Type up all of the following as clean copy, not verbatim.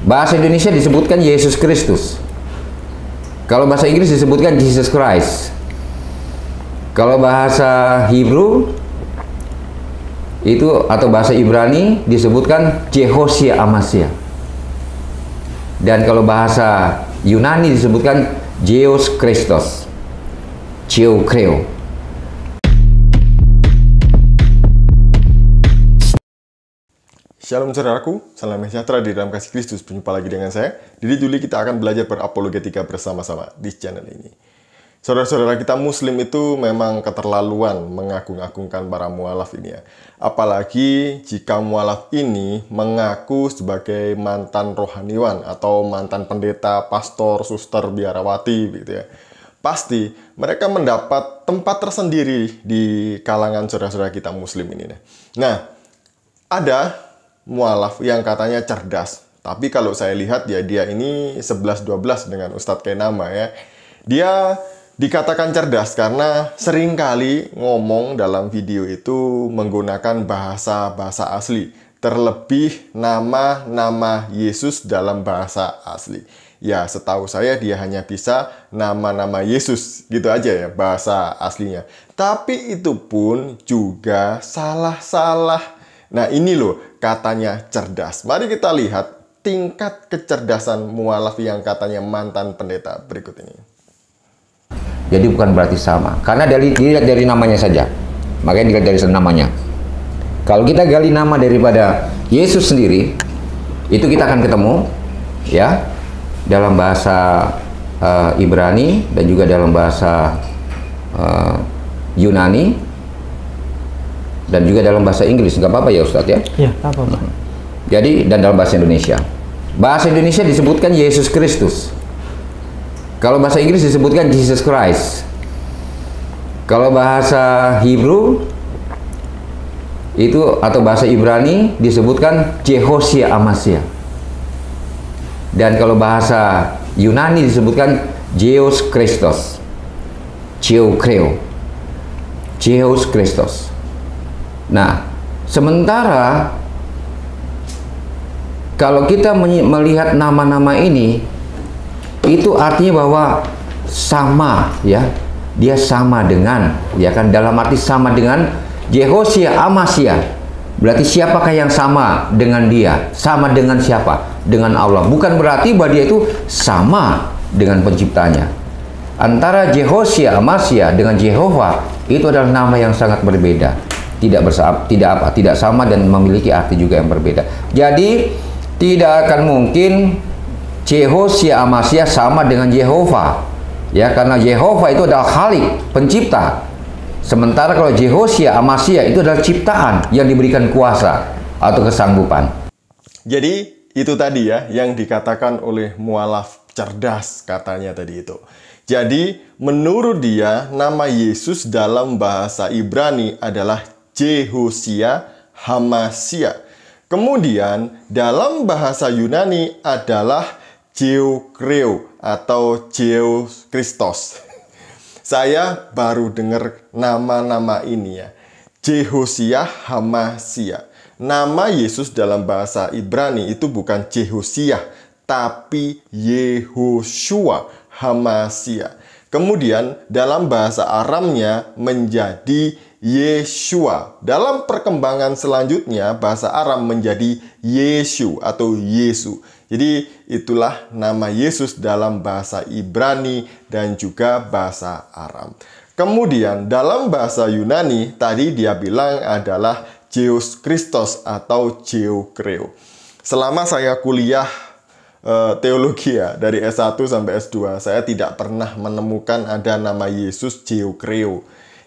Bahasa Indonesia disebutkan Yesus Kristus. Kalau bahasa Inggris disebutkan Jesus Christ. Kalau bahasa Hebrew itu atau bahasa Ibrani disebutkan Jehosia Amasia. Dan kalau bahasa Yunani disebutkan Zeus Christos, Kreo. Shalom saudaraku, salam sejahtera di dalam kasih Kristus. Berjumpa lagi dengan saya. Didi Juli, kita akan belajar berapologetika bersama-sama di channel ini. Saudara-saudara kita Muslim itu memang keterlaluan mengagung-agungkan para mualaf ini ya. Apalagi jika mualaf ini mengaku sebagai mantan rohaniwan atau mantan pendeta, pastor, suster, biarawati gitu ya. Pasti mereka mendapat tempat tersendiri di kalangan saudara-saudara kita Muslim ini. Nah, ada mualaf yang katanya cerdas. Tapi kalau saya lihat ya, dia ini 11-12 dengan Ustadz Kenama ya. Dia dikatakan cerdas karena seringkali ngomong dalam video itu menggunakan bahasa asli. Terlebih nama-nama Yesus dalam bahasa asli. Ya, setahu saya dia hanya bisa nama-nama Yesus. Gitu aja ya bahasa aslinya. Tapi itu pun juga salah-salah. Nah ini loh katanya cerdas. Mari kita lihat tingkat kecerdasan mualaf yang katanya mantan pendeta berikut ini. Jadi bukan berarti sama. Karena dilihat dari namanya saja. Makanya dilihat dari namanya. Kalau kita gali nama daripada Yesus sendiri, itu kita akan ketemu ya dalam bahasa Ibrani dan juga dalam bahasa Yunani. Dan juga dalam bahasa Inggris, nggak apa-apa ya Ustadz ya? Iya, nggak apa-apa. Jadi, dan dalam bahasa Indonesia. Bahasa Indonesia disebutkan Yesus Kristus. Kalau bahasa Inggris disebutkan Jesus Christ. Kalau bahasa Hebrew itu atau bahasa Ibrani disebutkan Jehosia Amasia. Dan kalau bahasa Yunani disebutkan Zeus Christos, Kreo, Zeus Christos. Nah, sementara kalau kita melihat nama-nama ini, itu artinya bahwa sama ya, dia sama dengan, ya kan, dalam arti sama dengan Jehosia Amasia. Berarti siapakah yang sama dengan dia? Sama dengan siapa? Dengan Allah. Bukan berarti bahwa dia itu sama dengan penciptanya. Antara Jehosia Amasia dengan Jehovah itu adalah nama yang sangat berbeda. Tidak sama dan memiliki arti juga yang berbeda. Jadi tidak akan mungkin Jehosia Amasia sama dengan Jehovah, ya, karena Jehovah itu adalah Khalik, pencipta. Sementara kalau Jehosia Amasia itu adalah ciptaan yang diberikan kuasa atau kesanggupan. Jadi itu tadi ya yang dikatakan oleh mualaf cerdas katanya tadi itu. Jadi menurut dia nama Yesus dalam bahasa Ibrani adalah Jehosia Hamasia. Kemudian dalam bahasa Yunani adalah Kreo atau Zeus Christos. Saya baru dengar nama-nama ini ya. Jehosia Hamasia. Nama Yesus dalam bahasa Ibrani itu bukan Jehosia, tapi Yehoshua Hamasia. Kemudian dalam bahasa Aramnya menjadi Yeshua. Dalam perkembangan selanjutnya bahasa Aram menjadi Yesu atau Yesu. Jadi itulah nama Yesus dalam bahasa Ibrani dan juga bahasa Aram. Kemudian dalam bahasa Yunani tadi dia bilang adalah Zeus Christos atau Kreo. Selama saya kuliah teologi ya, dari S1 sampai S2, saya tidak pernah menemukan ada nama Yesus Kreo.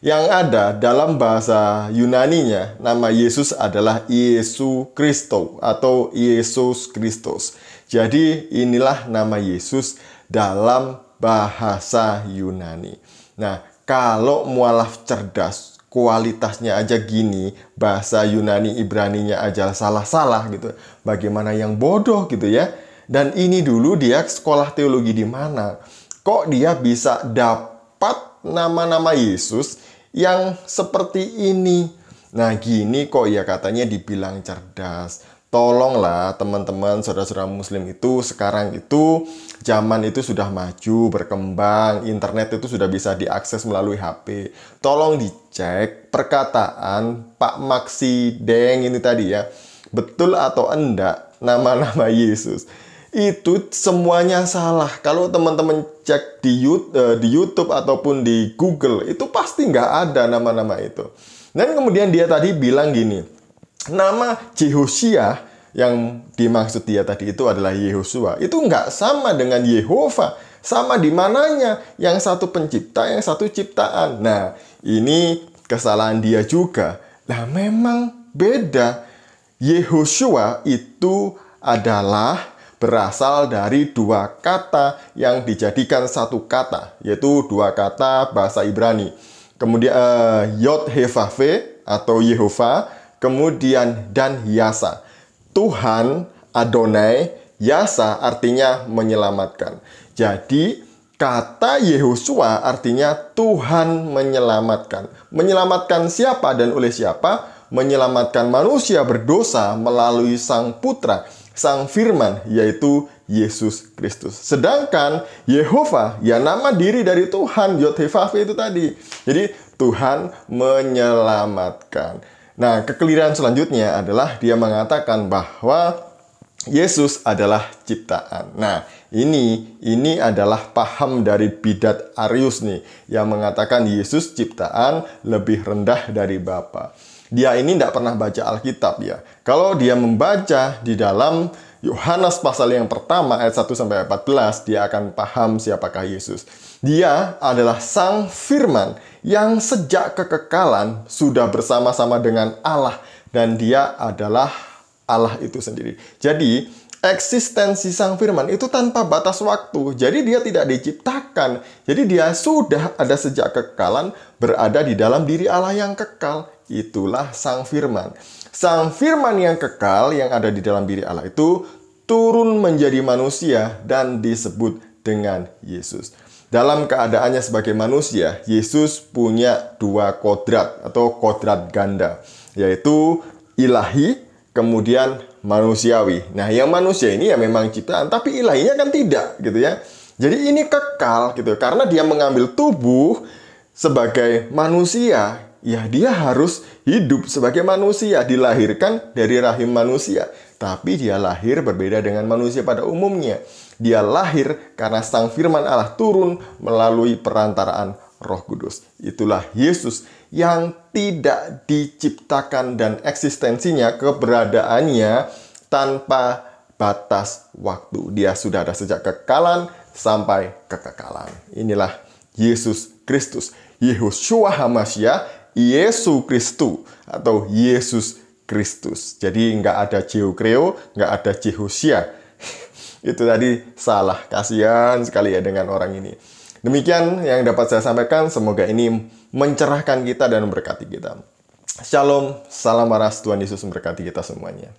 Yang ada dalam bahasa Yunaninya, nama Yesus adalah Yesus Kristus atau Yesus Kristus. Jadi inilah nama Yesus dalam bahasa Yunani. Nah, kalau mualaf cerdas, kualitasnya aja gini, bahasa Yunani Ibraninya aja salah-salah gitu. Bagaimana yang bodoh gitu ya? Dan ini dulu dia sekolah teologi di mana? Kok dia bisa dapat nama-nama Yesus yang seperti ini? Nah gini kok ya katanya dibilang cerdas. tolonglah teman-teman, saudara-saudara muslim itu sekarang itu zaman itu sudah maju, berkembang, internet itu sudah bisa diakses melalui HP. Tolong dicek perkataan Pak Maksi Deng ini tadi ya. Betul atau enggak nama-nama Yesus. Itu semuanya salah. Kalau teman-teman cek di YouTube ataupun di Google, itu pasti nggak ada nama-nama itu. Dan kemudian dia tadi bilang gini, nama Yehosia yang dimaksud dia tadi itu adalah Yehosua. Itu nggak sama dengan Yehova. Sama di mananya? Yang satu pencipta, yang satu ciptaan. Nah, ini kesalahan dia juga. Nah, memang beda. Yehosua itu adalah berasal dari dua kata yang dijadikan satu kata, yaitu dua kata bahasa Ibrani. Kemudian Yod-Heh-Vah-Veh atau Yehova, kemudian dan Yasa. Tuhan, Adonai, Yasa artinya menyelamatkan. Jadi kata Yehosua artinya Tuhan menyelamatkan. Menyelamatkan siapa dan oleh siapa? Menyelamatkan manusia berdosa melalui Sang Putra, Sang Firman, yaitu Yesus Kristus. Sedangkan Yehova, ya nama diri dari Tuhan, Yod-Heh-Vah-Veh itu tadi. Jadi Tuhan menyelamatkan. Nah, kekeliruan selanjutnya adalah dia mengatakan bahwa Yesus adalah ciptaan. Nah, ini adalah paham dari bidat Arius nih, yang mengatakan Yesus ciptaan lebih rendah dari Bapa. Dia ini tidak pernah baca Alkitab ya. Kalau dia membaca di dalam Yohanes pasal yang pertama ayat 1-14, dia akan paham siapakah Yesus. Dia adalah Sang Firman yang sejak kekekalan sudah bersama-sama dengan Allah. Dan dia adalah Allah itu sendiri. Jadi, eksistensi Sang Firman itu tanpa batas waktu. Jadi dia tidak diciptakan. Jadi dia sudah ada sejak kekekalan, berada di dalam diri Allah yang kekal. Itulah Sang Firman. Sang Firman yang kekal yang ada di dalam diri Allah itu turun menjadi manusia dan disebut dengan Yesus. Dalam keadaannya sebagai manusia, Yesus punya dua kodrat atau kodrat ganda, yaitu ilahi, kemudian manusiawi. Nah, yang manusia ini ya memang ciptaan, tapi ilahinya kan tidak, gitu ya. Jadi ini kekal, gitu. Karena dia mengambil tubuh sebagai manusia, ya dia harus hidup sebagai manusia, dilahirkan dari rahim manusia. Tapi dia lahir berbeda dengan manusia pada umumnya. Dia lahir karena Sang Firman Allah turun melalui perantaraan Roh Kudus. Itulah Yesus yang tidak diciptakan dan eksistensinya, keberadaannya tanpa batas waktu. Dia sudah ada sejak kekekalan sampai kekekalan. Inilah Yesus Kristus. Yehoshua HaMashiach, Yesus Kristus atau Yesus Kristus. Jadi nggak ada Jehokreo, nggak ada Jehosia. Itu tadi salah. Kasihan sekali ya dengan orang ini. Demikian yang dapat saya sampaikan. Semoga ini mencerahkan kita dan memberkati kita. Shalom, salam waras, Tuhan Yesus memberkati kita semuanya.